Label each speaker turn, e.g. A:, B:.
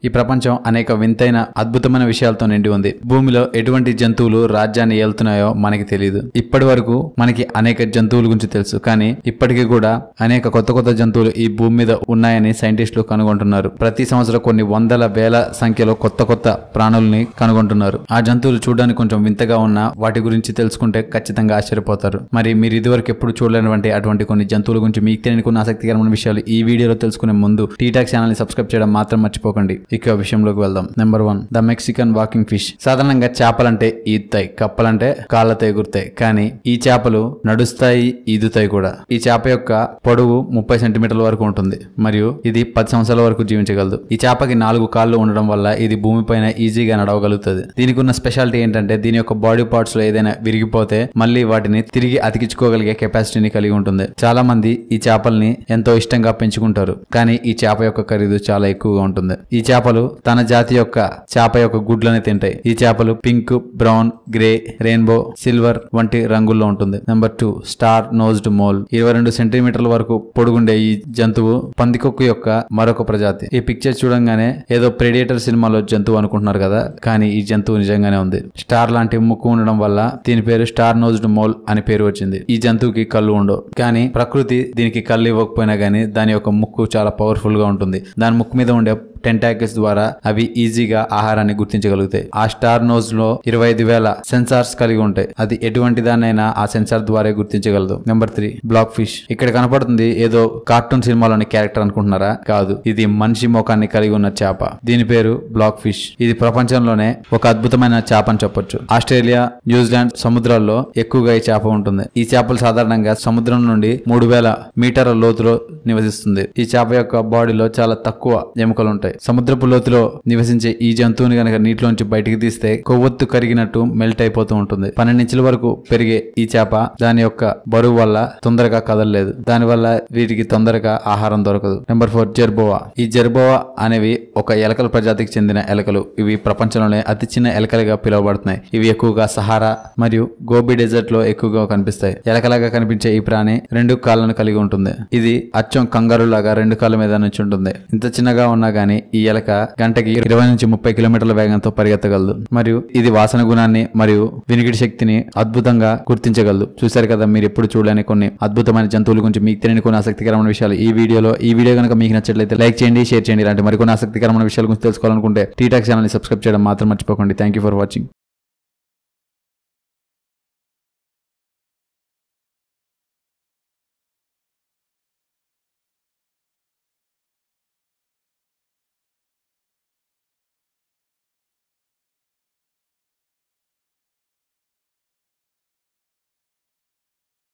A: ఈ ప్రపంచం అనేక వింతైన అద్భుతమైన విషయాలతో నిండి ఉంది. భూమిలో ఎటువంటి జంతువులు రాజ్యాన్ని ఏలుతున్నాయో మనకి తెలియదు. ఇప్పటి వరకు మనకి అనేక జంతువుల గురించి తెలుసు, కానీ ఇప్పటికీ కూడా అనేక కొత్త జంతువులు ఈ భూమి మీద ఉన్నాయని సైంటిస్టులు కనుగొంటున్నారు. ప్రతి సంవత్సరం కొన్ని వందల వేల సంఖ్యలో కొత్త ప్రాణుల్ని కనుగొంటున్నారు. ఆ జంతువులు చూడడానికి కొంచెం వింతగా ఉన్నా వాటి గురించి తెలుసుకుంటే ఖచ్చితంగా ఆశ్చర్యపోతారు. మరి మీరు ఇదివరకు ఎప్పుడు చూడలేనటువంటి అటువంటి కొన్ని జంతువుల గురించి మీకు తెలియని కొన్ని ఆసక్తికరమైన విషయాలు ఈ వీడియోలో తెలుసుకునే ముందు టీటాక్ ఛానల్ ని సబ్స్క్రైబ్ చేయడం మాత్రం మర్చిపోకండి. ఇక విషయంలోకి వెళ్దాం. Number 1, the Mexican walking fish. సాధారణంగా చేపలంటే ఈదుతాయి, కప్పలంటే కాళ్ళతో ఎగురుతాయి, కానీ ఈ చేపలు నడుస్తాయి, ఈదుతాయి కూడా. ఈ చేప యొక్క పొడవు 30 సెంటీమీటర్ల వరకు ఉంటుంది మరియు ఇది 10 సంవత్సరాల వరకు జీవించగలదు. ఈ చేపకి 4 కాళ్ళు ఉండడం వల్ల ఇది భూమిపైన ఈజీగా నడవగలుగుతుంది. దీనికి ఉన్న స్పెషాలిటీ ఏంటంటే దీని యొక్క బాడీ పార్ట్స్ లో ఏదైనా విరిగిపోతే మళ్ళీ వాటిని తిరిగి అతికించుకోగలిగే కెపాసిటీని కలిగి ఉంటుంది. చాలా మంది ఈ చేపల్ని ఎంతో ఇష్టంగా పెంచుకుంటారు, కానీ ఈ చేప యొక్క ఖరీదు చాలా ఎక్కువగా ఉంటుంది. ఈ చేపలు తన జాతి యొక్క చేప యొక్క గుడ్లని తింటాయి. ఈ చేపలు pink, brown, grey, rainbow, silver వంటి రంగుల్లో ఉంటుంది. Number 2, star నోజ్డ్ mole. 22 సెంటీమీటర్ల వరకు పొడుగుండే ఈ జంతువు పందికొక్కు యొక్క మరొక ప్రజాతి. ఈ పిక్చర్ చూడంగానే ఏదో ప్రెడియేటర్ సినిమాలో జంతువు అనుకుంటున్నారు కదా, కానీ ఈ జంతువు నిజంగానే ఉంది. స్టార్ లాంటి ముక్కు ఉండడం వల్ల దీని పేరు స్టార్ నోజ్డ్ మోల్ అని పేరు వచ్చింది. ఈ జంతువుకి కళ్ళు ఉండవు, కానీ ప్రకృతి దీనికి కళ్ళు ఇవ్వకపోయినా గానీ దాని యొక్క ముక్కు చాలా పవర్ఫుల్ గా ఉంటుంది. దాని ముక్కు మీద ఉండే టెంటాకిల్స్ ద్వారా అవి ఈజీగా ఆహారాన్ని గుర్తించగలుగుతాయి. ఆ స్టార్ నోజ్ లో 25,000 సెన్సార్స్ కలిగి ఉంటాయి. అది ఎటువంటి దాన్నైనా ఆ సెన్సార్ ద్వారా గుర్తించగలదు. Number 3, black fish. ఇక్కడ కనపడుతుంది ఏదో కార్టూన్ సినిమాలోని క్యారెక్టర్ అనుకుంటున్నారా? కాదు, ఇది మనిషి ముఖాన్ని కలిగి ఉన్న చేప. దీని పేరు బ్లాక్ ఫిష్. ఇది ప్రపంచంలోనే ఒక అద్భుతమైన చేప అని చెప్పొచ్చు. ఆస్ట్రేలియా, న్యూజిలాండ్ సముద్రాల్లో ఎక్కువగా ఈ చేప ఉంటుంది. ఈ చేపలు సాధారణంగా సముద్రం నుండి 3,000 మీటర్ల లోతులో నివసిస్తుంది. ఈ చేప యొక్క బాడీలో చాలా తక్కువ ఎముకలు ఉంటాయి. సముద్రపు లోతులో నివసించే ఈ జంతువుని గనక నీటిలోంచి బయటికి తీస్తే కొవ్వొత్తు కరిగినట్టు మెల్ట్ అయిపోతూ ఉంటుంది. 12 ఇంచుల వరకు పెరిగే ఈ చేప దాని యొక్క బరువు వల్ల తొందరగా కదలలేదు. దాని వల్ల వీటికి తొందరగా ఆహారం దొరకదు. నెంబర్ 4, జెర్బోవా. ఈ జెర్బోవా అనేవి ఒక ఎలకల ప్రజాతికి చెందిన ఎలకలు. ఇవి ప్రపంచంలోనే అతి చిన్న ఎలకలుగా పిలువబడుతున్నాయి. ఇవి ఎక్కువగా సహారా మరియు గోబీ డెజర్ట్ లో ఎక్కువగా కనిపిస్తాయి. ఎలకలాగా కనిపించే ఈ ప్రాణి 2 కాళ్ళను కలిగి ఉంటుంది. ఇది అచ్చం కంగారు లాగా 2 కాళ్ళ మీద నుంచి ఉంటుంది. ఇంత చిన్నగా ఉన్నా గానీ ఈ ఎలక గంటకి 20 నుంచి 30 కిలోమీటర్ల వేగంతో పరిగెత్తగలదు మరియు ఇది వాసన గుణాన్ని మరియు వినికిడి శక్తిని అద్భుతంగా గుర్తించగలదు. చూశారు కదా, మీరు ఎప్పుడు చూడలేని కొన్ని అద్భుతమైన జంతువుల గురించి మీకు తెలియని కొన్ని ఆసక్తికరమైన విషయాలు ఈ వీడియో కనుక మీకు నచ్చట్లయితే లైక్ చేయండి, షేర్ చేయండి. ఇలాంటి మరికొన్ని ఆసక్తికరమైన విషయాల గురించి తెలుసుకోవాలనుకుంటే టీటాక్ ఛానల్ ని సబ్స్క్రైబ్ చేయడం మాత్రం మర్చిపోకండి. Thank you for watching.